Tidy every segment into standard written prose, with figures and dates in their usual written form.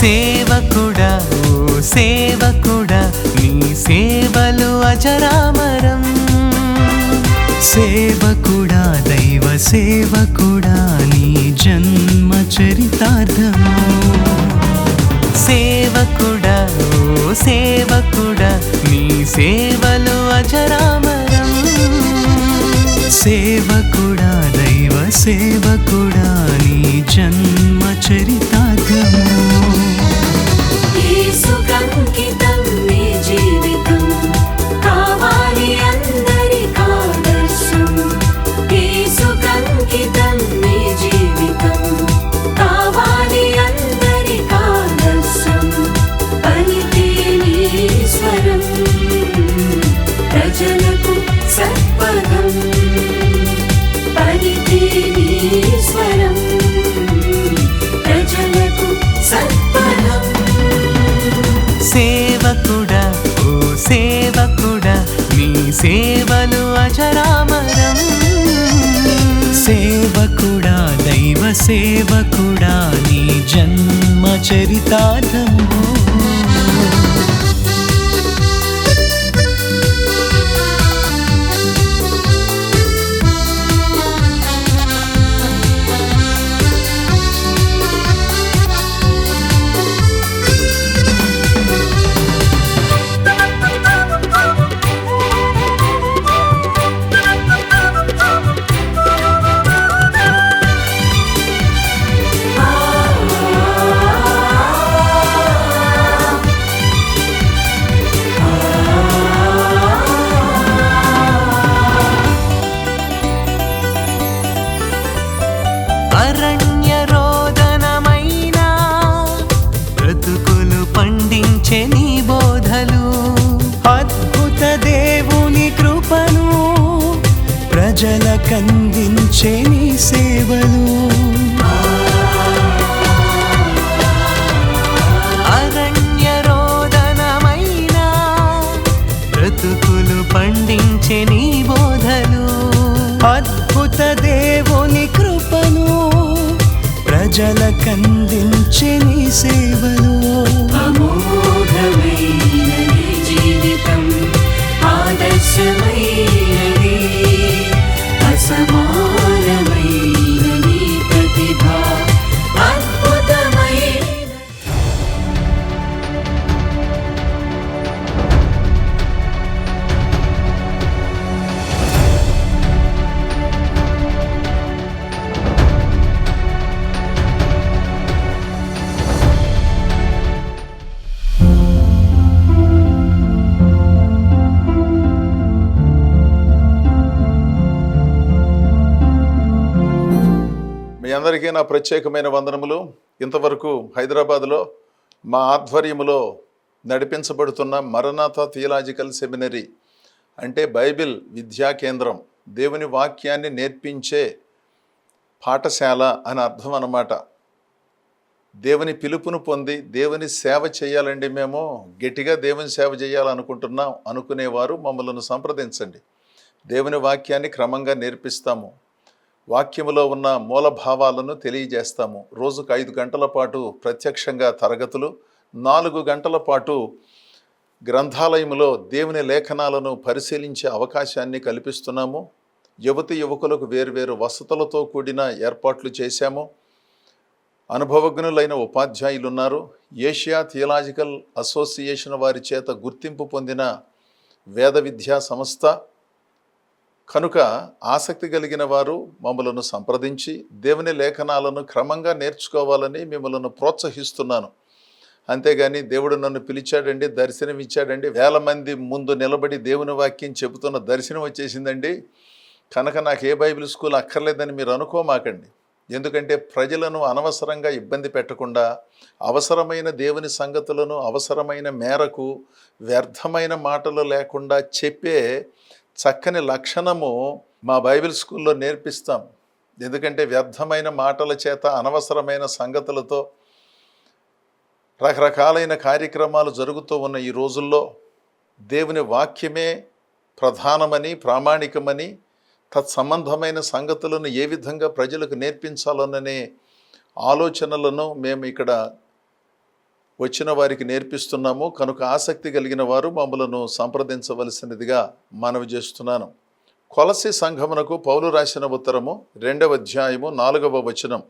సేవకుడా ఓ సేవకుడా నీ సేవలు అజరామరం. సేవకుడా దైవ సేవకుడా నీ జన్మ చరితార్థము. సేవకుడా ఓ సేవకుడా నీ సేవలు అజరామరం. సేవకుడా దైవ సేవకుడా నీ జన్మ చరితార్థము. యేసుకంకితం నీ జీవితం కావాలి అందరికి ఆదర్శం. యేసుకంకితం నీ జీవితం కావాలి అందరికి ఆదర్శం. పలికే నీ స్వరం ప్రజలకు సత్పథం. పలికే నీ స్వరం ప్రజలకు సత్పథం. సేవకుడా ఓ సేవకుడా నీ సేవలు అజరామరం. సేవకుడా దైవ సేవకుడా నీ జన్మ చరితార్థము. అరణ్య రోదనమైన బ్రతుకులు పండించే నీ బోధలు. అద్భుత దేవుని కృపను ప్రజలకందించే నీ సేవలు. అరణ్య రోదనమైన బ్రతుకులు పండించే నీ బోధలు. అద్భుత దేవుని కృపను ప్రజలకందించే నీ సేవలు. అమోఘమైన నీ జీవితం ఆదర్శమైనది. అసమానమైన నీ ప్రతిభ అద్భుతమైనది. మీ అందరికీ నా ప్రత్యేకమైన వందనములు. ఇంతవరకు హైదరాబాద్లో మా ఆధ్వర్యములో నడిపించబడుతున్న మరణాథ థియలాజికల్ సెమినరీ అంటే బైబిల్ విద్యా కేంద్రం, దేవుని వాక్యాన్ని నేర్పించే పాఠశాల అని అర్థం అన్నమాట. దేవుని పిలుపును పొంది దేవుని సేవ చేయాలండి, మేము గట్టిగా దేవుని సేవ చేయాలనుకుంటున్నాం అనుకునేవారు మమ్మల్ని సంప్రదించండి. దేవుని వాక్యాన్ని క్రమంగా నేర్పిస్తాము. వాక్యములో ఉన్న మూల భావాలను తెలియజేస్తాము. రోజుకు 5 గంటల పాటు ప్రత్యక్షంగా తరగతులు, 4 గంటల పాటు గ్రంథాలయములో దేవుని లేఖనాలను పరిశీలించే అవకాశాన్ని కల్పిస్తున్నాము. యువతి యువకులకు వేర్వేరు వసతులతో కూడిన ఏర్పాట్లు చేశాము. అనుభవజ్ఞులైన ఉపాధ్యాయులు ఉన్నారు. ఏషియా థియలాజికల్ అసోసియేషన్ వారి చేత గుర్తింపు పొందిన వేద విద్యా సంస్థ కనుక ఆసక్తి కలిగిన వారు మమ్మలను సంప్రదించి దేవుని లేఖనాలను క్రమంగా నేర్చుకోవాలని మిమ్మల్ని ప్రోత్సహిస్తున్నాను. అంతేగాని దేవుడు నన్ను పిలిచాడండి, దర్శనం ఇచ్చాడండి, 1000 మంది ముందు నిలబడి దేవుని వాక్యం చెబుతున్న దర్శనం వచ్చేసిందండి కనుక నాకు ఏ బైబిల్ స్కూల్ అక్కర్లేదని మీరు అనుకోమాకండి. ఎందుకంటే ప్రజలను అనవసరంగా ఇబ్బంది పెట్టకుండా అవసరమైన దేవుని సంగతులను అవసరమైన మేరకు వ్యర్థమైన మాటలు లేకుండా చెప్పే చక్కని లక్షణము మా బైబిల్ స్కూల్లో నేర్పిస్తాం. ఎందుకంటే వ్యర్థమైన మాటల చేత అనవసరమైన సంగతులతో రకరకాలైన కార్యక్రమాలు జరుగుతూ ఉన్న ఈ రోజుల్లో దేవుని వాక్యమే ప్రధానమని, ప్రామాణికమని, తత్సంబంధమైన సంగతులను ఏ విధంగా ప్రజలకు నేర్పించాలనే ఆలోచనలను మేము ఇక్కడ వచ్చిన వారికి నేర్పిస్తున్నాము కనుక ఆసక్తి కలిగిన వారు మమ్మలను సంప్రదించవలసినదిగా మనవి చేస్తున్నాను. కొలసి సంఘమునకు పౌలు రాసిన ఉత్తరము 2వ అధ్యాయము 4వ వచనం.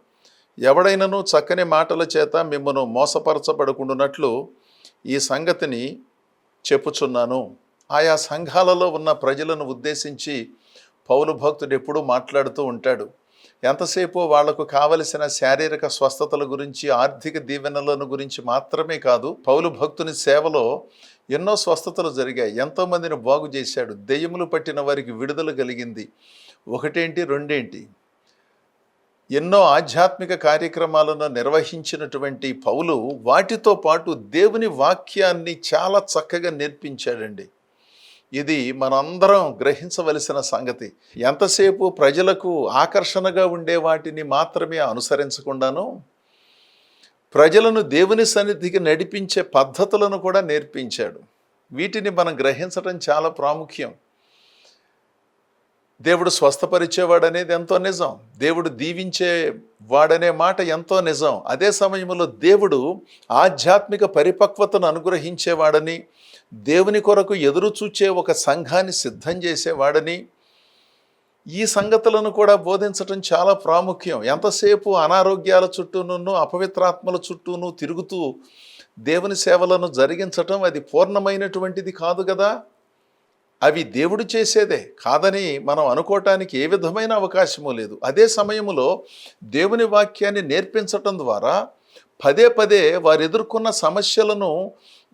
ఎవడైనను చక్కని మాటల చేత మిమ్మను మోసపరచబడకుండానట్లు ఈ సంగతిని చెప్పుచున్నాను. ఆయా సంఘాలలో ఉన్న ప్రజలను ఉద్దేశించి పౌలు భక్తుడు ఎప్పుడూ మాట్లాడుతూ ఉంటాడు. ఎంతసేపు వాళ్లకు కావలసిన శారీరక స్వస్థతల గురించి, ఆర్థిక దీవెనలను గురించి మాత్రమే కాదు, పౌలు భక్తుని సేవలో ఎన్నో స్వస్థతలు జరిగాయి. ఎంతోమందిని బాగు చేశాడు. దెయ్యములు పట్టిన వారికి విడుదల కలిగింది. ఒకటేంటి రెండేంటి, ఎన్నో ఆధ్యాత్మిక కార్యక్రమాలను నిర్వహించినటువంటి పౌలు వాటితో పాటు దేవుని వాక్యాన్ని చాలా చక్కగా నేర్పించాడండి. ఇది మనందరం గ్రహించవలసిన సంగతి. ఎంతసేపు ప్రజలకు ఆకర్షణగా ఉండే వాటిని మాత్రమే అనుసరించకుండాను ప్రజలను దేవుని సన్నిధికి నడిపించే పద్ధతులను కూడా నేర్పించాడు. వీటిని మనం గ్రహించడం చాలా ప్రాముఖ్యం. దేవుడు స్వస్థపరిచేవాడనేది ఎంతో నిజం. దేవుడు దీవించే వాడనే మాట ఎంతో నిజం. అదే సమయంలో దేవుడు ఆధ్యాత్మిక పరిపక్వతను అనుగ్రహించేవాడని, దేవుని కొరకు ఎదురు చూచే ఒక సంఘాన్ని సిద్ధం చేసేవాడని, ఈ సంగతులను కూడా బోధించటం చాలా ప్రాముఖ్యం. ఎంతసేపు అనారోగ్యాల చుట్టూను, అపవిత్రాత్మల చుట్టూను తిరుగుతూ దేవుని సేవలను జరిగించటం అది పూర్ణమైనటువంటిది కాదు కదా. అవి దేవుడు చేసేదే కాదని మనం అనుకోవటానికి ఏ విధమైన అవకాశము లేదు. అదే సమయంలో దేవుని వాక్యాన్ని నేర్పించటం ద్వారా పదే పదే వారు ఎదుర్కొన్న సమస్యలను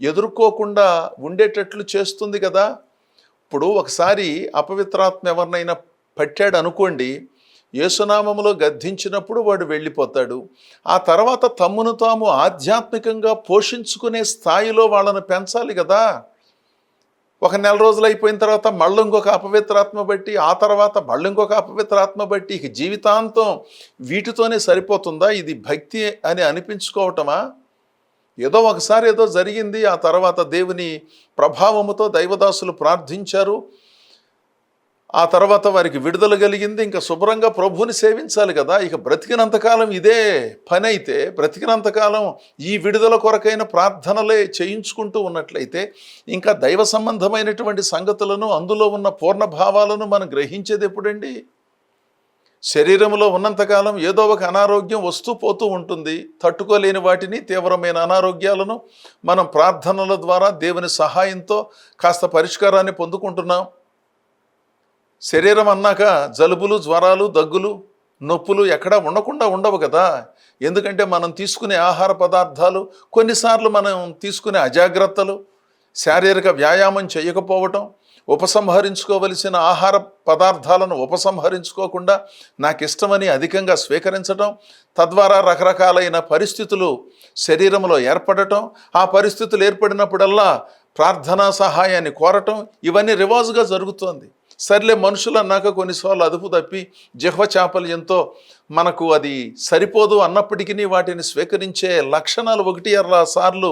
ఎదుర్కోకుండా ఉండేటట్లు చేస్తుంది కదా. ఇప్పుడు ఒకసారి అపవిత్రాత్మ ఎవరినైనా పట్టాడు అనుకోండి, యేసునామములో గద్దించినప్పుడు వాడు వెళ్ళిపోతాడు. ఆ తర్వాత తమ్మును తాము ఆధ్యాత్మికంగా పోషించుకునే స్థాయిలో వాళ్ళను పెంచాలి కదా. ఒక నెల రోజులు అయిపోయిన తర్వాత మళ్ళీ ఇంకొక అపవిత్రాత్మ బట్టి, ఆ తర్వాత మళ్ళీ ఇంకొక అపవిత్రాత్మ బట్టి, ఇక జీవితాంతం వీటితోనే సరిపోతుందా? ఇది భక్తి అని అనిపించుకోవటమా? ఏదో ఒకసారి ఏదో జరిగింది, ఆ తర్వాత దేవుని ప్రభావముతో దైవదాసులు ప్రార్థించారు, ఆ తర్వాత వారికి విడుదల కలిగింది, ఇంకా శుభ్రంగా ప్రభువుని సేవించాలి కదా. ఇక బ్రతికినంతకాలం ఇదే పని అయితే, బ్రతికినంతకాలం ఈ విడుదల కొరకైన ప్రార్థనలే చేయించుకుంటూ ఉన్నట్లయితే ఇంకా దైవ సంబంధమైనటువంటి సంగతులను, అందులో ఉన్న పూర్ణ భావాలను మనం గ్రహించేది ఎప్పుడండి? శరీరంలో ఉన్నంతకాలం ఏదో ఒక అనారోగ్యం వస్తూ పోతూ ఉంటుంది. తట్టుకోలేని వాటిని, తీవ్రమైన అనారోగ్యాలను మనం ప్రార్థనల ద్వారా దేవుని సహాయంతో కాస్త పరిష్కారాన్ని పొందుకుంటున్నాం. శరీరం అన్నాక జలుబులు, జ్వరాలు, దగ్గులు, నొప్పులు ఎక్కడా ఉండకుండా ఉండవు కదా. ఎందుకంటే మనం తీసుకునే ఆహార పదార్థాలు, కొన్నిసార్లు మనం తీసుకునే అజాగ్రత్తలు, శారీరక వ్యాయామం చేయకపోవటం, ఉపసంహరించుకోవలసిన ఆహార పదార్థాలను ఉపసంహరించుకోకుండా నాకు ఇష్టమని అధికంగా స్వీకరించటం, తద్వారా రకరకాలైన పరిస్థితులు శరీరంలో ఏర్పడటం, ఆ పరిస్థితులు ఏర్పడినప్పుడల్లా ప్రార్థనా సహాయాన్ని కోరటం, ఇవన్నీ రివాజుగా జరుగుతోంది. సర్లే, మనుషులు అన్నాక కొన్నిసార్లు అదుపు తప్పి జిహ్వ చాపల్యంతో మనకు అది సరిపోదు అన్నప్పటికీ వాటిని స్వీకరించే లక్షణాలు 1-2 సార్లు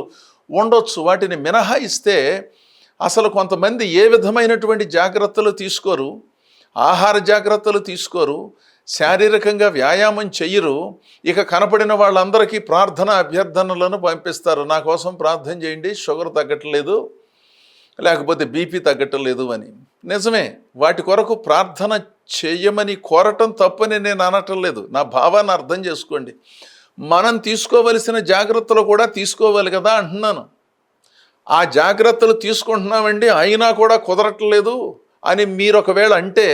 ఉండొచ్చు. వాటిని మినహాయిస్తే అసలు కొంతమంది ఏ విధమైనటువంటి జాగ్రత్తలు తీసుకోరు, ఆహార జాగ్రత్తలు తీసుకోరు, శారీరకంగా వ్యాయామం చెయ్యరు. ఇక కనపడిన వాళ్ళందరికీ ప్రార్థన అభ్యర్థనలను పంపిస్తారు. నా కోసం ప్రార్థన చేయండి, షుగర్ తగ్గట్లేదు, లేకపోతే బీపీ తగ్గట్లేదు అని. నిజమే, వాటి కొరకు ప్రార్థన చేయమని కోరటం తప్పని నేను అనటం లేదు. నా భావాన్ని అర్థం చేసుకోండి. మనం తీసుకోవలసిన జాగ్రత్తలు కూడా తీసుకోవాలి కదా అంటున్నాను. ఆ జాగ్రత్తలు తీసుకుంటున్నామండి, అయినా కూడా కుదరట్లేదు అని మీరు ఒకవేళ అంటే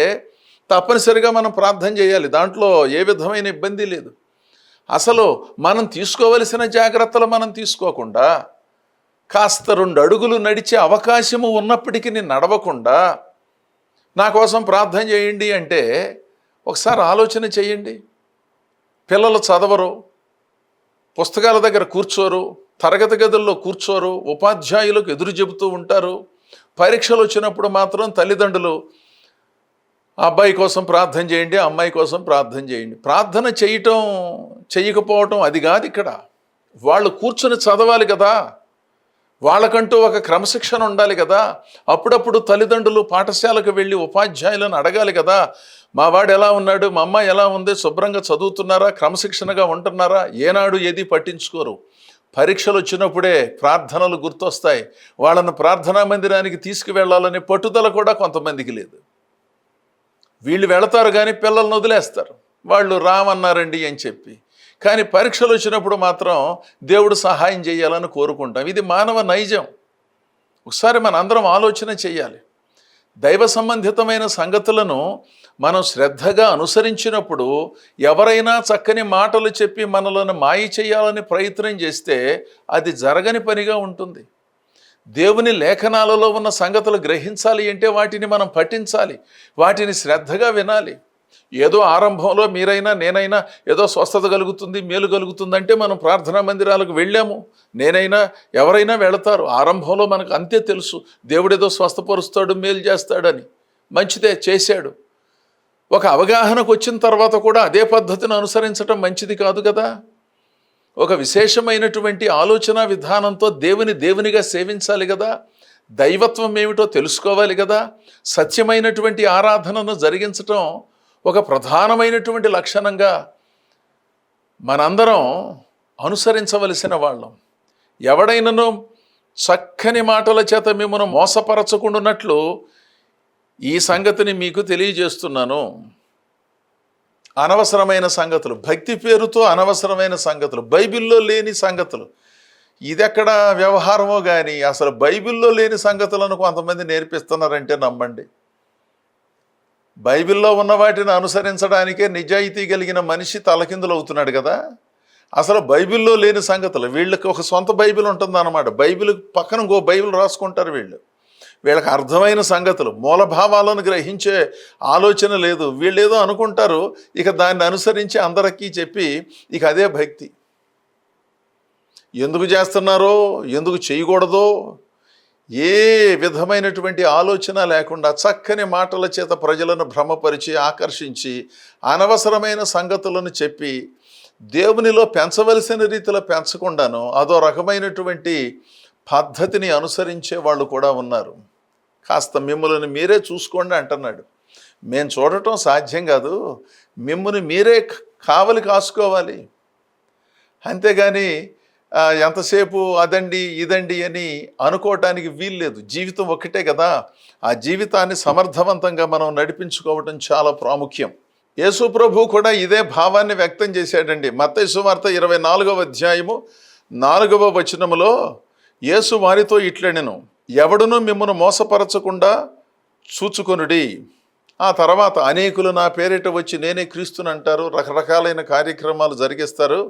తప్పనిసరిగా మనం ప్రార్థన చేయాలి. దాంట్లో ఏ విధమైన ఇబ్బంది లేదు. అసలు మనం తీసుకోవలసిన జాగ్రత్తలు మనం తీసుకోకుండా, కాస్త 2 అడుగులు నడిచే అవకాశము ఉన్నప్పటికీ నడవకుండా నా కోసం ప్రార్థన చేయండి అంటే ఒకసారి ఆలోచన చేయండి. పిల్లలు చదవరు, పుస్తకాల దగ్గర కూర్చోరు, తరగతి గదుల్లో కూర్చోరు, ఉపాధ్యాయులకు ఎదురు చెబుతూ ఉంటారు. పరీక్షలు వచ్చినప్పుడు మాత్రం తల్లిదండ్రులు అబ్బాయి కోసం ప్రార్థన చేయండి, అమ్మాయి కోసం ప్రార్థన చేయండి. ప్రార్థన చేయకపోవటం అది కాదు ఇక్కడ. వాళ్ళు కూర్చొని చదవాలి కదా, వాళ్ళకంటూ ఒక క్రమశిక్షణ ఉండాలి కదా. అప్పుడప్పుడు తల్లిదండ్రులు పాఠశాలకు వెళ్ళి ఉపాధ్యాయులను అడగాలి కదా, మా వాడు ఎలా ఉన్నాడు, మా అమ్మాయి ఎలా ఉంది, శుభ్రంగా చదువుతున్నారా, క్రమశిక్షణగా ఉంటున్నారా? ఏనాడు ఏది పట్టించుకోరు. పరీక్షలు వచ్చినప్పుడే ప్రార్థనలు గుర్తొస్తాయి. వాళ్ళను ప్రార్థనా మందిరానికి తీసుకువెళ్ళాలనే పట్టుదల కూడా కొంతమందికి లేదు. వీళ్ళు వెళతారు కానీ పిల్లల్ని వదిలేస్తారు, వాళ్ళు రామన్నారండి అని చెప్పి. కానీ పరీక్షలు వచ్చినప్పుడు మాత్రం దేవుడు సహాయం చేయాలని కోరుకుంటాం. ఇది మానవ నైజం. ఒకసారి మన అందరం ఆలోచన చేయాలి. దైవ సంబంధితమైన సంగతులను మనం శ్రద్ధగా అనుసరించినప్పుడు ఎవరైనా చక్కని మాటలు చెప్పి మనలను మాయ చేయాలని ప్రయత్నం చేస్తే అది జరగని పనిగా ఉంటుంది. దేవుని లేఖనాలలో ఉన్న సంగతులు గ్రహించాలి అంటే వాటిని మనం పఠించాలి, వాటిని శ్రద్ధగా వినాలి. ఏదో ఆరంభంలో మీరైనా నేనైనా ఏదో స్వస్థత కలుగుతుంది, మేలు కలుగుతుందంటే మనం ప్రార్థనా మందిరాలకు వెళ్ళాము, నేనైనా ఎవరైనా వెళతారు. ఆరంభంలో మనకు అంతే తెలుసు, దేవుడేదో స్వస్థపరుస్తాడు, మేలు చేస్తాడని. మంచిదే, చేశాడు. ఒక అవగాహనకు వచ్చిన తర్వాత కూడా అదే పద్ధతిని అనుసరించడం మంచిది కాదు కదా. ఒక విశేషమైనటువంటి ఆలోచన విధానంతో దేవునిగా సేవించాలి కదా. దైవత్వం ఏమిటో తెలుసుకోవాలి కదా. సత్యమైనటువంటి ఆరాధనను జరిగించటం ఒక ప్రధానమైనటువంటి లక్షణంగా మనందరం అనుసరించవలసిన వాళ్ళం. ఎవడైనను చక్కని మాటల చేత మిమ్మల్ని మోసపరచకుండానట్లు ఈ సంగతిని మీకు తెలియజేస్తున్నాను. అనవసరమైన సంగతులు, భక్తి పేరుతో అనవసరమైన సంగతులు, బైబిల్లో లేని సంగతులు, ఇదెక్కడ వ్యవహారమో కానీ అసలు బైబిల్లో లేని సంగతులను కొంతమంది నేర్పిస్తున్నారంటే నమ్మండి. బైబిల్లో ఉన్న వాటిని అనుసరించడానికే నిజాయితీ కలిగిన మనిషి తలకిందులు అవుతున్నాడు కదా. అసలు బైబిల్లో లేని సంగతులు, వీళ్ళకి ఒక సొంత బైబిల్ ఉంటుందన్నమాట. బైబిల్ పక్కన ఇంకో బైబిల్ రాసుకుంటారు వీళ్ళకి అర్థమైన సంగతులు, మూలభావాలను గ్రహించే ఆలోచన లేదు. వీళ్ళేదో అనుకుంటారు, ఇక దాన్ని అనుసరించి అందరికీ చెప్పి ఇక అదే భక్తి. ఎందుకు చేస్తున్నారో, ఎందుకు చేయకూడదో ఏ విధమైనటువంటి ఆలోచన లేకుండా చక్కని మాటల చేత ప్రజలను భ్రమపరిచి ఆకర్షించి అనవసరమైన సంగతులను చెప్పి దేవునిలో పెంచవలసిన రీతిలో పెంచకుండాను అదో రకమైనటువంటి పద్ధతిని అనుసరించే వాళ్ళు కూడా ఉన్నారు. కాస్త మిమ్మల్ని మీరే చూసుకోండి అంటున్నాడు. మేము చూడటం సాధ్యం కాదు, మిమ్మల్ని మీరే కావలి కాసుకోవాలి. అంతేగాని ఎంతసేపు అదండి ఇదండి అని అనుకోవటానికి వీల్లేదు. జీవితం ఒకటే కదా. ఆ జీవితాన్ని సమర్థవంతంగా మనం నడిపించుకోవటం చాలా ప్రాముఖ్యం. యేసు ప్రభు కూడా ఇదే భావాన్ని వ్యక్తం చేశాడండి. మత్తయి సువార్త 24వ అధ్యాయము 4వ వచనములో యేసు వారితో ఇట్లనెను, ఎవడును మిమ్మును మోసపరచకుండా చూచుకొనుడి. ఆ తర్వాత అనేకులు నా పేరిట వచ్చి నేనే క్రీస్తునంటారు, రకరకాలైన కార్యక్రమాలు జరిగిస్తారు.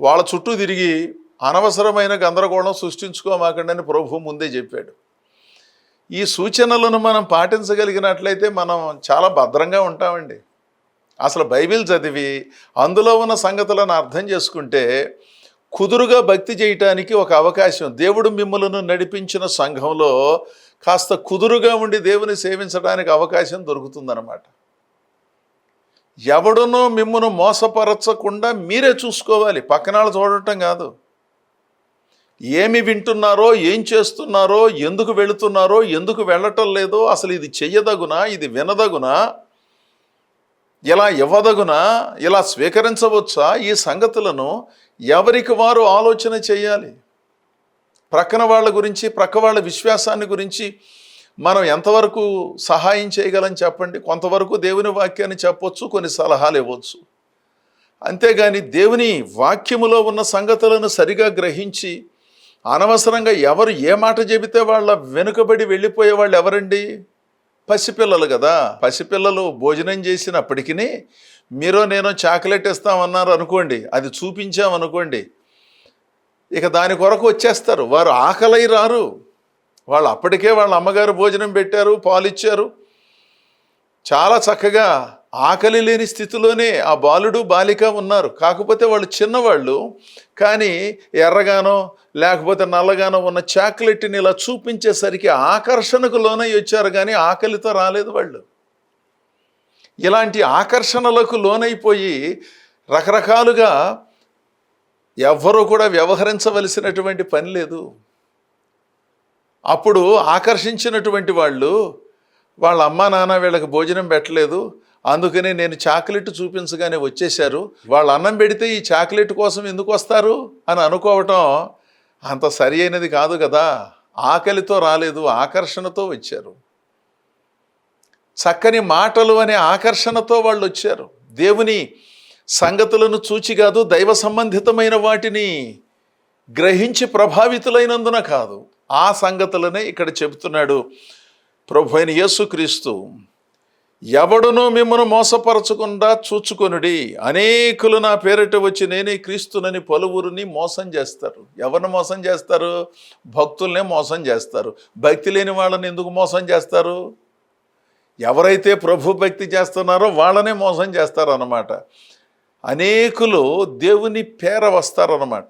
వాళ్ళ చుట్టూ తిరిగి అనవసరమైన గందరగోళం సృష్టించుకోమాకండి అని ప్రభు ముందే చెప్పాడు. ఈ సూచనలను మనం పాటించగలిగినట్లయితే మనం చాలా భద్రంగా ఉంటామండి. అసలు బైబిల్ చదివి అందులో ఉన్న సంగతులను అర్థం చేసుకుంటే కుదురుగా భక్తి చేయటానికి ఒక అవకాశం. దేవుడు మిమ్మల్ని నడిపించిన సంఘంలో కాస్త కుదురుగా ఉండి దేవుని సేవించడానికి అవకాశం దొరుకుతుందన్నమాట. ఎవడునో మిమ్మల్ని మోసపరచకుండా మీరే చూసుకోవాలి, పక్కనాళ్ళు చూడటం కాదు. ఏమి వింటున్నారో, ఏం చేస్తున్నారో, ఎందుకు వెళుతున్నారో, ఎందుకు వెళ్ళటం లేదో, అసలు ఇది చెయ్యదగునా, ఇది వినదగునా, ఇలా ఇవ్వదగునా, ఇలా స్వీకరించవచ్చా, ఈ సంగతులను ఎవరికి వారు ఆలోచన చేయాలి. ప్రక్కన వాళ్ళ గురించి, ప్రక్క వాళ్ళ విశ్వాసాన్ని గురించి మనం ఎంతవరకు సహాయం చేయగలం చెప్పండి. కొంతవరకు దేవుని వాక్యాన్ని చెప్పొచ్చు, కొన్ని సలహాలు ఇవ్వచ్చు. అంతేగాని దేవుని వాక్యములో ఉన్న సంగతులను సరిగా గ్రహించి అనవసరంగా ఎవరు ఏ మాట చెబితే వాళ్ళ వెనుకబడి వెళ్ళిపోయే వాళ్ళు ఎవరండి? పసిపిల్లలు కదా. పసిపిల్లలు భోజనం చేసినప్పటికీ మీరో నేనో చాక్లెట్ ఇస్తామన్నారు అనుకోండి, అది చూపించామనుకోండి, ఇక దాని కొరకు వచ్చేస్తారు. వారు ఆకలై రారు. వాళ్ళు అప్పటికే వాళ్ళ అమ్మగారు భోజనం పెట్టారు, పాలిచ్చారు, చాలా చక్కగా ఆకలి లేని స్థితిలోనే ఆ బాలుడు బాలిక ఉన్నారు. కాకపోతే వాళ్ళు చిన్నవాళ్ళు, కానీ ఎర్రగానో లేకపోతే నల్లగానో ఉన్న చాక్లెట్ని ఇలా చూపించేసరికి ఆకర్షణకు లోనై వచ్చారు, కానీ ఆకలితో రాలేదు వాళ్ళు. ఇలాంటి ఆకర్షణలకు లోనైపోయి రకరకాలుగా ఎవ్వరూ కూడా వ్యవహరించవలసినటువంటి పని లేదు. అప్పుడు ఆకర్షించినటువంటి వాళ్ళు వాళ్ళ అమ్మా నాన్న వీళ్ళకి భోజనం పెట్టలేదు, అందుకనే నేను చాక్లెట్ చూపించగానే వచ్చేశారు, వాళ్ళు అన్నం పెడితే ఈ చాక్లెట్ కోసం ఎందుకు వస్తారు అని అనుకోవటం అంత సరి అయినది కాదు కదా. ఆకలితో రాలేదు, ఆకర్షణతో వచ్చారు. చక్కని మాటలు అనే ఆకర్షణతో వాళ్ళు వచ్చారు. దేవుని సంగతులను చూచి కాదు, దైవ సంబంధితమైన వాటిని గ్రహించి ప్రభావితులైనందున కాదు. ఆ సంగతులనే ఇక్కడ చెబుతున్నాడు ప్రభు అయిన యేసుక్రీస్తు. ఎవడునూ మిమ్మను మోసపరచకుండా చూచుకొనుడి. అనేకులు నా పేరిట వచ్చి నేనే క్రీస్తునని పలువురిని మోసం చేస్తారు. ఎవరిని మోసం చేస్తారు? భక్తుల్నే మోసం చేస్తారు. భక్తి లేని వాళ్ళని ఎందుకు మోసం చేస్తారు? ఎవరైతే ప్రభు భక్తి చేస్తున్నారో వాళ్ళనే మోసం చేస్తారన్నమాట. అనేకులు దేవుని పేర వస్తారన్నమాట.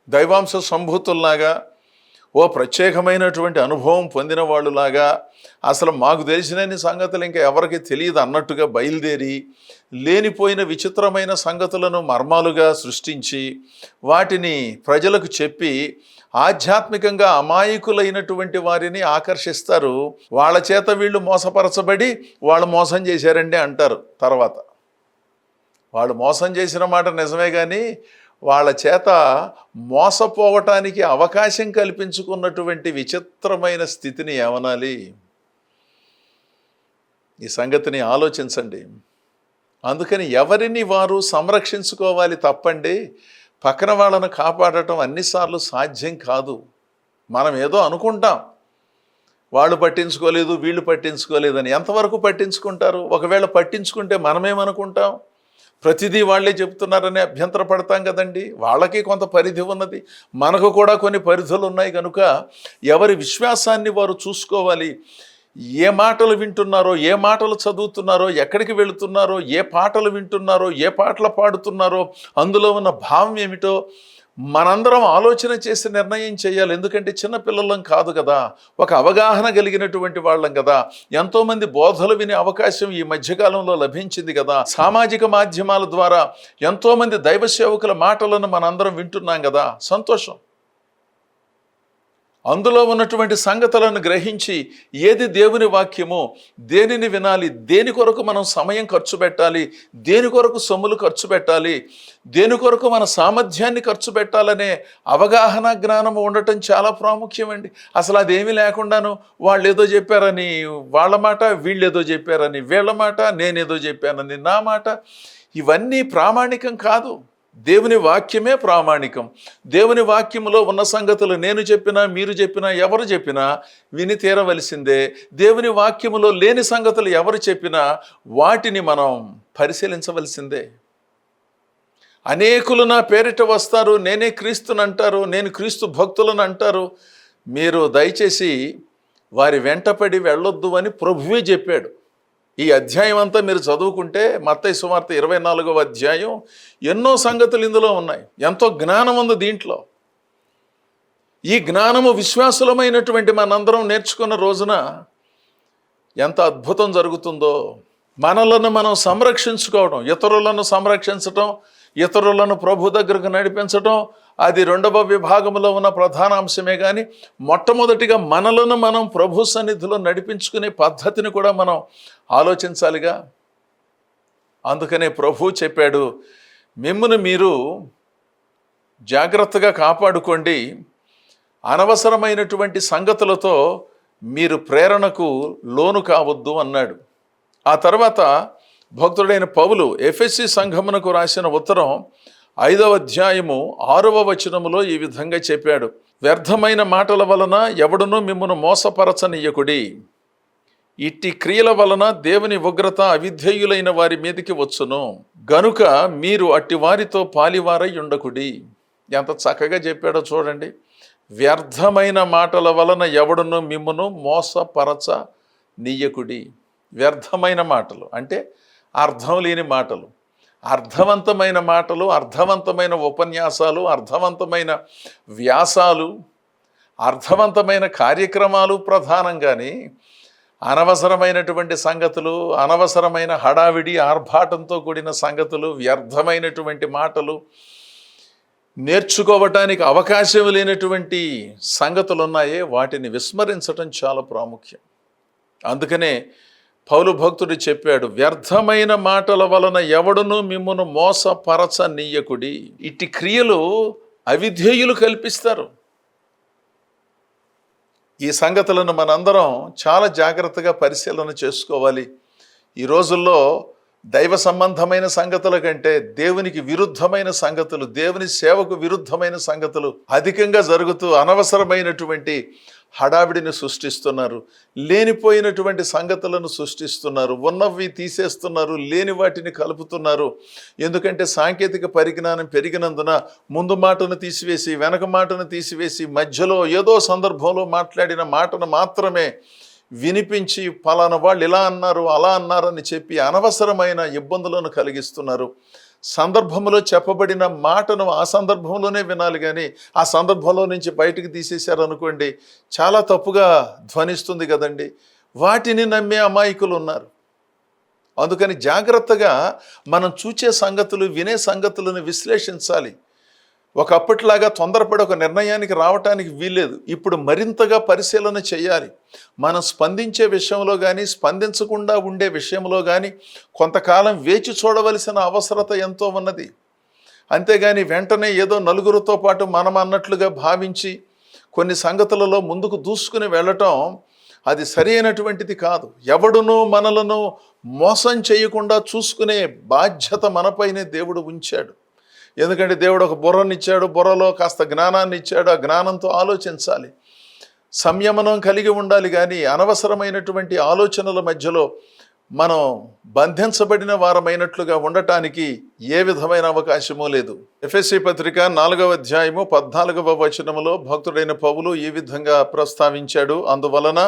దైవాంశ సంభూతుల్లాగా, ఓ ప్రత్యేకమైనటువంటి అనుభవం పొందిన వాళ్ళులాగా, అసలు మాకు తెలిసిన సంగతులు ఇంకా ఎవరికి తెలియదు అన్నట్టుగా బయలుదేరి లేనిపోయిన విచిత్రమైన సంగతులను మర్మాలుగా సృష్టించి వాటిని ప్రజలకు చెప్పి ఆధ్యాత్మికంగా అమాయకులైనటువంటి వారిని ఆకర్షిస్తారు. వాళ్ళ చేత వీళ్ళు మోసపరచబడి వాళ్ళు మోసం చేశారండి అంటారు. తర్వాత వాళ్ళు మోసం చేసిన మాట నిజమే, కానీ వాళ్ళ చేత మోసపోవటానికి అవకాశం కల్పించుకున్నటువంటి విచిత్రమైన స్థితిని ఏమనాలి? ఈ సంగతిని ఆలోచించండి. అందుకని ఎవరిని వారు సంరక్షించుకోవాలి తప్పండి. పక్కన వాళ్ళను కాపాడటం అన్నిసార్లు సాధ్యం కాదు. మనం ఏదో అనుకుంటాం, వాళ్ళు పట్టించుకోలేదు, వీళ్ళు పట్టించుకోలేదని. ఎంతవరకు పట్టించుకుంటారు? ఒకవేళ పట్టించుకుంటే మనమేమనుకుంటాం? ప్రతిదీ వాళ్ళే చెప్తున్నారని అభ్యంతరపడతాం కదండి. వాళ్ళకి కొంత పరిధి ఉన్నది, మనకు కూడా కొన్ని పరిధులు ఉన్నాయి. కనుక ఎవరి విశ్వాసాన్ని వారు చూసుకోవాలి. ఏ మాటలు వింటున్నారో, ఏ మాటలు చదువుతున్నారో, ఎక్కడికి వెళుతున్నారో, ఏ పాటలు వింటున్నారో, ఏ పాటలు పాడుతున్నారో, అందులో ఉన్న భావం ఏమిటో మనందరం ఆలోచన చేసి నిర్ణయం చేయాలి. ఎందుకంటే చిన్నపిల్లలం కాదు కదా, ఒక అవగాహన కలిగినటువంటి వాళ్ళం కదా. ఎంతోమంది బోధలు వినే అవకాశం ఈ మధ్యకాలంలో లభించింది కదా. సామాజిక మాధ్యమాల ద్వారా ఎంతోమంది దైవ సేవకుల మాటలను మనందరం వింటున్నాం కదా. సంతోషం. అందులో ఉన్నటువంటి సంగతులను గ్రహించి ఏది దేవుని వాక్యమో, దేనిని వినాలి, దేని కొరకు మనం సమయం ఖర్చు పెట్టాలి, దేని కొరకు సొమ్ములు ఖర్చు పెట్టాలి, దేని కొరకు మన సామర్థ్యాన్ని ఖర్చు పెట్టాలనే అవగాహన జ్ఞానం ఉండటం చాలా ప్రాముఖ్యమండి. అసలు అదేమీ లేకుండాను వాళ్ళు ఏదో చెప్పారని వాళ్ళ మాట, వీళ్ళేదో చెప్పారని వీళ్ళ మాట, నేనేదో చెప్పానని నా మాట, ఇవన్నీ ప్రామాణికం కాదు. దేవుని వాక్యమే ప్రామాణికం. దేవుని వాక్యములో ఉన్న సంగతులు నేను చెప్పినా, మీరు చెప్పినా, ఎవరు చెప్పినా విని తీరవలసిందే. దేవుని వాక్యములో లేని సంగతులు ఎవరు చెప్పినా వాటిని మనం పరిశీలించవలసిందే. అనేకులు నా పేరిట వస్తారు, నేనే క్రీస్తుని అంటారు, నేను క్రీస్తు భక్తులను అంటారు. మీరు దయచేసి వారి వెంటపడి వెళ్ళొద్దు అని ప్రభువే చెప్పాడు. ఈ అధ్యాయం అంతా మీరు చదువుకుంటే మత్తయి సువార్త 24వ అధ్యాయం ఎన్నో సంగతులు ఇందులో ఉన్నాయి. ఎంతో జ్ఞానం ఉంది దీంట్లో. ఈ జ్ఞానము విశ్వాసులమైనటువంటి మనందరం నేర్చుకున్న రోజున ఎంత అద్భుతం జరుగుతుందో. మనలను మనం సంరక్షించుకోవడం, ఇతరులను సంరక్షించటం, ఇతరులను ప్రభు దగ్గరకు నడిపించటం అది రెండవ విభాగంలో ఉన్న ప్రధాన అంశమే. కానీ మొట్టమొదటిగా మనలను మనం ప్రభు సన్నిధిలో నడిపించుకునే పద్ధతిని కూడా మనం ఆలోచించాలిగా. అందుకనే ప్రభు చెప్పాడు, మిమ్మును మీరు జాగ్రత్తగా కాపాడుకోండి, అనవసరమైనటువంటి సంగతులతో మీరు ప్రేరణకు లోను కావద్దు అన్నాడు. ఆ తర్వాత భక్తుడైన పౌలు ఎఫెసీ సంఘమునకు రాసిన ఉత్తరం 5వ అధ్యాయము 6వ వచనములో ఈ విధంగా చెప్పాడు, వ్యర్థమైన మాటల వలన ఎవడునూ మిమ్మును మోసపరచనీయకుడి. ఇట్టి క్రియల వలన దేవుని ఉగ్రత అవిధేయులైన వారి మీదకి వచ్చును, గనుక మీరు అట్టి వారితో పాలివారై ఉండకుడి. ఎంత చక్కగా చెప్పాడో చూడండి. వ్యర్థమైన మాటల వలన ఎవడునూ మిమ్మును మోసపరచనీయకుడి. వ్యర్థమైన మాటలు అంటే అర్థం లేని మాటలు. అర్థవంతమైన మాటలు, అర్థవంతమైన ఉపన్యాసాలు, అర్థవంతమైన వ్యాసాలు, అర్థవంతమైన కార్యక్రమాలు ప్రధానంగాని అనవసరమైనటువంటి సంగతులు, అనవసరమైన హడావిడి ఆర్భాటంతో కూడిన సంగతులు, వ్యర్థమైనటువంటి మాటలు, నేర్చుకోవటానికి అవకాశం లేనటువంటి సంగతులు ఉన్నాయే వాటిని విస్మరించటం చాలా ప్రాముఖ్యం. అందుకనే పౌలు భక్తుడు చెప్పాడు, వ్యర్థమైన మాటల వలన ఎవడును మిమ్మును మోసపరచనీయకుడి. ఇట్టి క్రియలు అవిధేయులు కల్పిస్తారు. ఈ సంగతులను మనందరం చాలా జాగ్రత్తగా పరిశీలన చేసుకోవాలి. ఈ రోజుల్లో దైవ సంబంధమైన సంగతుల కంటే దేవునికి విరుద్ధమైన సంగతులు, దేవుని సేవకు విరుద్ధమైన సంగతులు అధికంగా జరుగుతూ అనవసరమైనటువంటి హడావిడిని సృష్టిస్తున్నారు. లేనిపోయినటువంటి సంగతులను సృష్టిస్తున్నారు. ఉన్నవి తీసేస్తున్నారు, లేని వాటిని కలుపుతున్నారు. ఎందుకంటే సాంకేతిక పరిజ్ఞానం పెరిగినందున ముందు మాటను తీసివేసి వెనక మాటను తీసివేసి మధ్యలో ఏదో సందర్భంలో మాట్లాడిన మాటను మాత్రమే వినిపించి పలానా వాళ్ళు ఇలా అన్నారు అలా అన్నారని చెప్పి అనవసరమైన ఇబ్బందులను కలిగిస్తున్నారు. సందర్భంలో చెప్పబడిన మాటను ఆ సందర్భంలోనే వినాలి, కానీ ఆ సందర్భంలో నుంచి బయటకు తీసేశారనుకోండి చాలా తప్పుగా ధ్వనిస్తుంది కదండి. వాటిని నమ్మే అమాయకులు ఉన్నారు. అందుకని జాగ్రత్తగా మనం చూచే సంగతులు, వినే సంగతులను విశ్లేషించాలి. ఒకప్పటిలాగా తొందరపడి ఒక నిర్ణయానికి రావటానికి వీల్లేదు. ఇప్పుడు మరింతగా పరిశీలన చేయాలి. మనం స్పందించే విషయంలో కానీ స్పందించకుండా ఉండే విషయంలో కానీ కొంతకాలం వేచి చూడవలసిన అవసరత ఎంతో ఉన్నది. అంతేగాని వెంటనే ఏదో నలుగురితో పాటు మనం అన్నట్లుగా భావించి కొన్ని సంగతులలో ముందుకు దూసుకుని వెళ్ళటం అది సరైనటువంటిది కాదు. ఎవడునూ మనలను మోసం చేయకుండా చూసుకునే బాధ్యత మనపైనే దేవుడు ఉంచాడు. ఎందుకంటే దేవుడు ఒక బుర్రనిచ్చాడు, బుర్రలో కాస్త జ్ఞానాన్ని ఇచ్చాడు. ఆ జ్ఞానంతో ఆలోచించాలి, సంయమనం కలిగి ఉండాలి. కానీ అనవసరమైనటువంటి ఆలోచనల మధ్యలో మనం బంధించబడిన వారమైనట్లుగా ఉండటానికి ఏ విధమైన అవకాశమూ లేదు. ఎఫెసీ పత్రిక 4వ అధ్యాయము 14వ వచనములో భక్తుడైన పౌలు ఈ విధంగా ప్రస్తావించాడు, అందువలన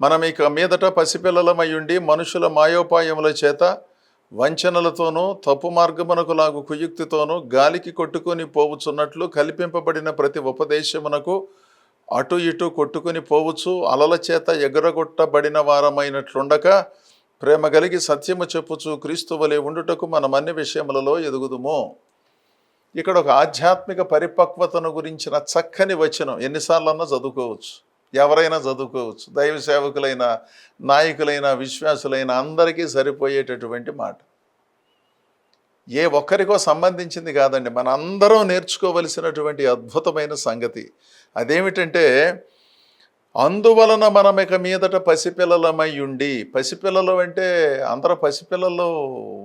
మనం ఇక మీదట పసిపిల్లలమై ఉండి మనుషుల మాయోపాయముల చేత వంచనలతోనూ తప్పు మార్గమునకు లాగు కుయుక్తితోనూ గాలికి కొట్టుకొని పోవుచున్నట్లు కల్పింపబడిన ప్రతి ఉపదేశమునకు అటు ఇటు కొట్టుకుని పోవచ్చు అలల చేత ఎగరగొట్టబడిన వారమైనట్లుండక ప్రేమ కలిగి సత్యము చెప్పుచు క్రీస్తు వలె ఉండుటకు మనం అన్ని విషయములలో ఎదుగుదుము. ఇక్కడ ఒక ఆధ్యాత్మిక పరిపక్వతను గురించిన చక్కని వచనం. ఎన్నిసార్లన్నా చదువుకోవచ్చు, ఎవరైనా చదువుకోవచ్చు. దైవ సేవకులైన, నాయకులైన, విశ్వాసులైన అందరికీ సరిపోయేటటువంటి మాట. ఏ ఒక్కరికో సంబంధించింది కాదండి, మన అందరం నేర్చుకోవలసినటువంటి అద్భుతమైన సంగతి. అదేమిటంటే, అందువలన మనం ఇక మీదట పసిపిల్లలమై ఉండి. పసిపిల్లలు అంటే అందరూ పసిపిల్లలు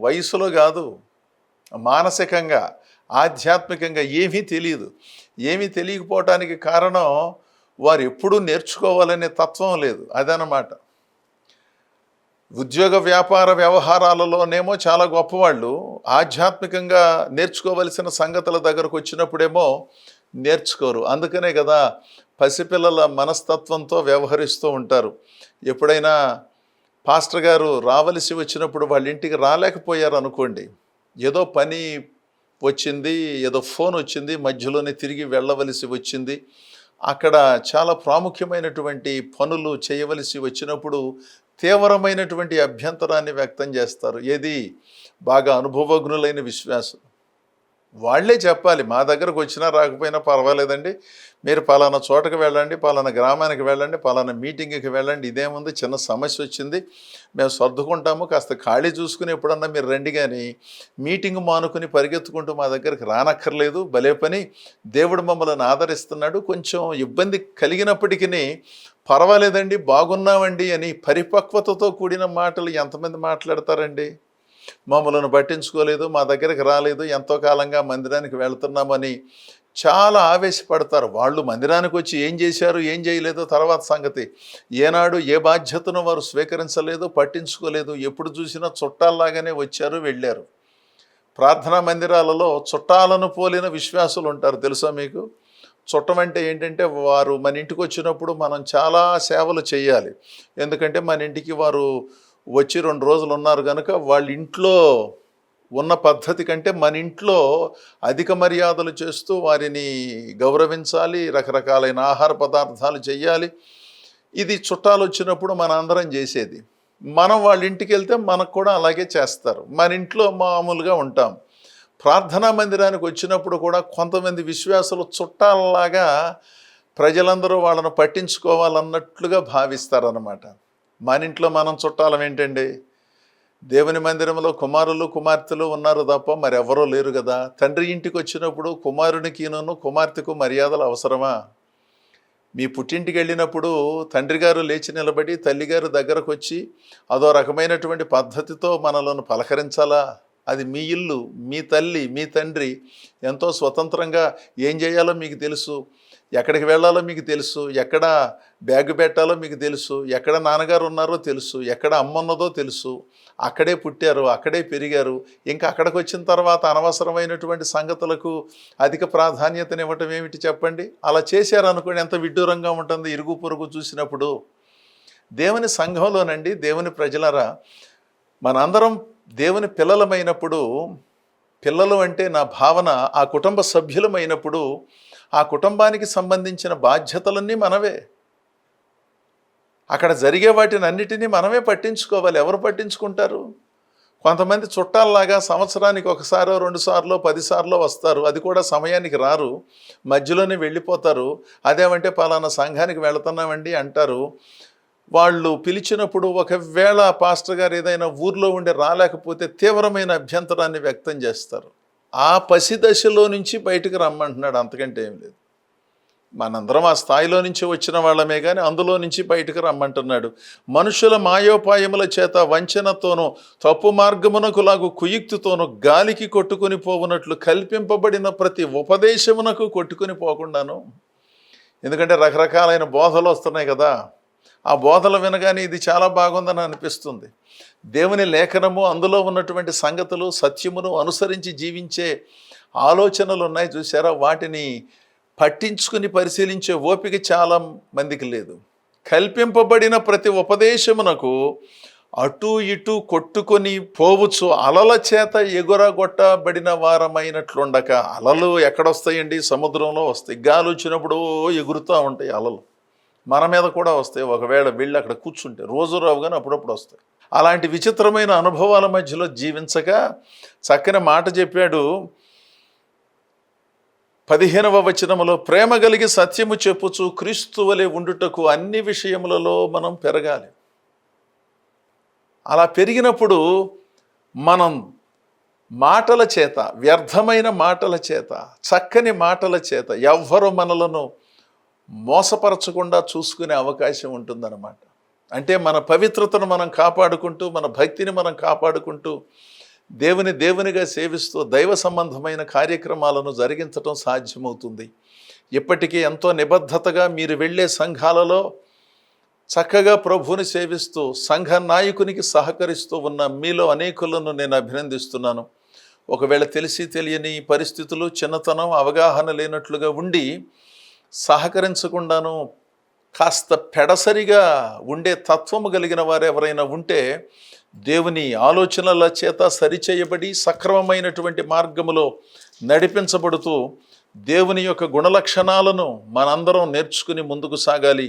వయసులో కాదు, మానసికంగా ఆధ్యాత్మికంగా ఏమీ తెలియదు. ఏమీ తెలియకపోవటానికి కారణం వారు ఎప్పుడూ నేర్చుకోవాలనే తత్వం లేదు, అదనమాట. ఉద్యోగ వ్యాపార వ్యవహారాలలోనేమో చాలా గొప్పవాళ్ళు, ఆధ్యాత్మికంగా నేర్చుకోవలసిన సంగతుల దగ్గరకు వచ్చినప్పుడేమో నేర్చుకోరు. అందుకనే కదా పసిపిల్లల మనస్తత్వంతో వ్యవహరిస్తూ ఉంటారు. ఎప్పుడైనా పాస్టర్ గారు రావలసి వచ్చినప్పుడు వాళ్ళ ఇంటికి రాలేకపోయారు అనుకోండి, ఏదో పని వచ్చింది, ఏదో ఫోన్ వచ్చింది, మధ్యలోనే తిరిగి వెళ్ళవలసి వచ్చింది, అక్కడ చాలా ప్రాముఖ్యమైనటువంటి పనులు చేయవలసి వచ్చినప్పుడు తీవ్రమైనటువంటి అభ్యంతరాన్ని వ్యక్తం చేస్తారు. ఏది బాగా అనుభవజ్ఞులైన విశ్వాసం వాళ్ళే చెప్పాలి. మా దగ్గరకు వచ్చినా రాకపోయినా పర్వాలేదండి, మీరు పలానా చోటకి వెళ్ళండి, పలానా గ్రామానికి వెళ్ళండి, పలానా మీటింగ్కి వెళ్ళండి, ఇదేముంది చిన్న సమస్య వచ్చింది, మేము సర్దుకుంటాము, కాస్త ఖాళీ చూసుకుని ఎప్పుడన్నా మీరు రండి, కానీ మీటింగ్ మానుకుని పరిగెత్తుకుంటూ మా దగ్గరికి రానక్కర్లేదు. భలే పని, దేవుడు మమ్మల్ని ఆదరిస్తున్నాడు, కొంచెం ఇబ్బంది కలిగినప్పటికీ పర్వాలేదండి, బాగున్నామండి అని పరిపక్వతతో కూడిన మాటలు ఎంతమంది మాట్లాడతారండి? మమ్మల్ని పట్టించుకోలేదు, మా దగ్గరికి రాలేదు, ఎంతో కాలంగా మందిరానికి వెళ్తున్నామని చాలా ఆవేశపడతారు. వాళ్ళు మందిరానికి వచ్చి ఏం చేశారు ఏం చేయలేదో తర్వాత సంగతి. ఏనాడు ఏ బాధ్యతను వారు స్వీకరించలేదు, పట్టించుకోలేదు. ఎప్పుడు చూసినా చుట్టాల్లాగానే వచ్చారు వెళ్ళారు. ప్రార్థనా మందిరాలలో చుట్టాలను పోలిన విశ్వాసులు ఉంటారు, తెలుసా మీకు? చుట్టం అంటే ఏంటంటే, వారు మన ఇంటికి వచ్చినప్పుడు మనం చాలా సేవలు చేయాలి. ఎందుకంటే మన ఇంటికి వారు వచ్చి 2 రోజులు ఉన్నారు కనుక వాళ్ళ ఇంట్లో ఉన్న పద్ధతి కంటే మన ఇంట్లో అధిక మర్యాదలు చేస్తూ వారిని గౌరవించాలి, రకరకాలైన ఆహార పదార్థాలు చేయాలి. ఇది చుట్టాలు వచ్చినప్పుడు మన అందరం చేసేది. మనం వాళ్ళ ఇంటికి వెళ్తే మనకు కూడా అలాగే చేస్తారు. మన ఇంట్లో మామూలుగా ఉంటాం. ప్రార్థనా మందిరానికి వచ్చినప్పుడు కూడా కొంతమంది విశ్వాసులు చుట్టాలలాగా ప్రజలందరూ వాళ్ళను పట్టించుకోవాలన్నట్లుగా భావిస్తారన్నమాట. మన ఇంట్లో మనం చుట్టాలం ఏంటండి? దేవుని మందిరంలో కుమారులు కుమార్తెలు ఉన్నారు తప్ప మరెవరూ లేరు కదా. తండ్రి ఇంటికి వచ్చినప్పుడు కుమారునికిను కుమార్తెకు మర్యాదలు అవసరమా? మీ పుట్టింటికి వెళ్ళినప్పుడు తండ్రి గారు లేచి నిలబడి తల్లిగారు దగ్గరకు వచ్చి అదో రకమైనటువంటి పద్ధతితో మనలను పలకరించాలా? అది మీ ఇల్లు, మీ తల్లి, మీ తండ్రి ఎంతో స్వతంత్రంగా ఏం చేయాలో మీకు తెలుసు, ఎక్కడికి వెళ్ళాలో మీకు తెలుసు, ఎక్కడ బ్యాగ్ పెట్టాలో మీకు తెలుసు, ఎక్కడ నాన్నగారు ఉన్నారో తెలుసు, ఎక్కడ అమ్మ ఉన్నదో తెలుసు. అక్కడే పుట్టారు, అక్కడే పెరిగారు. ఇంకా అక్కడికి వచ్చిన తర్వాత అనవసరమైనటువంటి సంగతులకు అధిక ప్రాధాన్యతనివ్వటం ఏమిటి చెప్పండి? అలా చేశారనుకోండి, ఎంత విడ్డూరంగా ఉంటుంది ఇరుగు పొరుగు చూసినప్పుడు. దేవుని సంఘంలోనండి, దేవుని ప్రజలరా, మనందరం దేవుని పిల్లలమైనప్పుడు, పిల్లలు అంటే నా భావన ఆ కుటుంబ సభ్యులమైనప్పుడు ఆ కుటుంబానికి సంబంధించిన బాధ్యతలన్నీ మనవే. అక్కడ జరిగే వాటిని అన్నిటినీ మనమే పట్టించుకోవాలి. ఎవరు పట్టించుకుంటారు? కొంతమంది చుట్టాల్లాగా సంవత్సరానికి ఒకసారో 2 సార్లో 10 సార్లో వస్తారు. అది కూడా సమయానికి రారు, మధ్యలోనే వెళ్ళిపోతారు. అదేమంటే పలానా సంఘానికి వెళుతున్నామండి అంటారు. వాళ్ళు పిలిచినప్పుడు ఒకవేళ పాస్టర్ గారు ఏదైనా ఊర్లో ఉండి రాలేకపోతే తీవ్రమైన అభ్యంతరాన్ని వ్యక్తం చేస్తారు. ఆ పసిదశలో నుంచి బయటకు రమ్మంటున్నాడు, అంతకంటే ఏం లేదు. మనందరం ఆ స్థాయిలో నుంచి వచ్చిన వాళ్ళమే కానీ అందులో నుంచి బయటకు రమ్మంటున్నాడు. మనుషుల మాయోపాయముల చేత వంచనతోనూ తప్పు మార్గమునకు లాగు కుయుక్తితోనూ గాలికి కొట్టుకుని పోవునట్లు కల్పింపబడిన ప్రతి ఉపదేశమునకు కొట్టుకుని పోకుండాను. ఎందుకంటే రకరకాలైన బోధలు వస్తున్నాయి కదా. ఆ బోధలు వినగానే ఇది చాలా బాగుందని అనిపిస్తుంది. దేవుని లేఖనము, అందులో ఉన్నటువంటి సంగతులు, సత్యమును అనుసరించి జీవించే ఆలోచనలు ఉన్నాయి చూసారా, వాటిని పట్టించుకుని పరిశీలించే ఓపిక చాలా మందికి లేదు. కల్పింపబడిన ప్రతి ఉపదేశమునకు అటు ఇటు కొట్టుకొని పోవచ్చు అలల చేత ఎగురగొట్టబడిన వారమైనట్లుండక. అలలు ఎక్కడొస్తాయండి? సముద్రంలో వస్తాయి. గాలి వచ్చినప్పుడు ఎగురుతూ ఉంటాయి అలలు. మన మీద కూడా వస్తాయి, ఒకవేళ వెళ్ళి అక్కడ కూర్చుంటే. రోజు రావు కానీ అప్పుడప్పుడు వస్తాయి. అలాంటి విచిత్రమైన అనుభవాల మధ్యలో జీవించక చక్కని మాట చెప్పాడు 15వ వచనములో, ప్రేమ కలిగి సత్యము చెప్పుచు క్రీస్తు వలె ఉండుటకు అన్ని విషయములలో మనం పెరగాలి. అలా పెరిగినప్పుడు మనం మాటల చేత, వ్యర్థమైన మాటల చేత, చక్కని మాటల చేత ఎవ్వరు మనలను మోసపరచకుండా చూసుకునే అవకాశం ఉంటుందన్నమాట. అంటే మన పవిత్రతను మనం కాపాడుకుంటూ, మన భక్తిని మనం కాపాడుకుంటూ, దేవునిగా సేవిస్తూ దైవ సంబంధమైన కార్యక్రమాలను జరిగించడం సాధ్యమవుతుంది. ఇప్పటికీ ఎంతో నిబద్ధతగా మీరు వెళ్ళే సంఘాలలో చక్కగా ప్రభువుని సేవిస్తూ సంఘ నాయకునికి సహకరిస్తూ ఉన్న మీలో అనేకులను నేను అభినందిస్తున్నాను. ఒకవేళ తెలిసి తెలియని పరిస్థితులు, చిన్నతనం, అవగాహన లేనట్లుగా ఉండి సహకరించకుండాను కాస్త పెడసరిగా ఉండే తత్వము కలిగిన వారు ఎవరైనా ఉంటే, దేవుని ఆలోచనల చేత సరిచేయబడి సక్రమమైనటువంటి మార్గములో నడిపించబడుతూ దేవుని యొక్క గుణలక్షణాలను మనందరం నేర్చుకుని ముందుకు సాగాలి.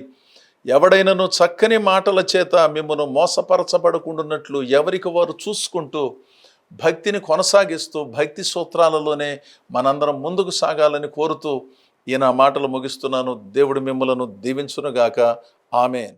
ఎవడైనాను చక్కని మాటల చేత మిమ్మల్ని మోసపరచబడకుండాన్నట్లు ఎవరికి వారు చూసుకుంటూ భక్తిని కొనసాగిస్తూ భక్తి సూత్రాలలోనే మనందరం ముందుకు సాగాలని కోరుతూ ఈ నా మాటలు ముగిస్తున్నాను. దేవుడు మిమ్మలను దీవించునుగాక. ఆమేన్.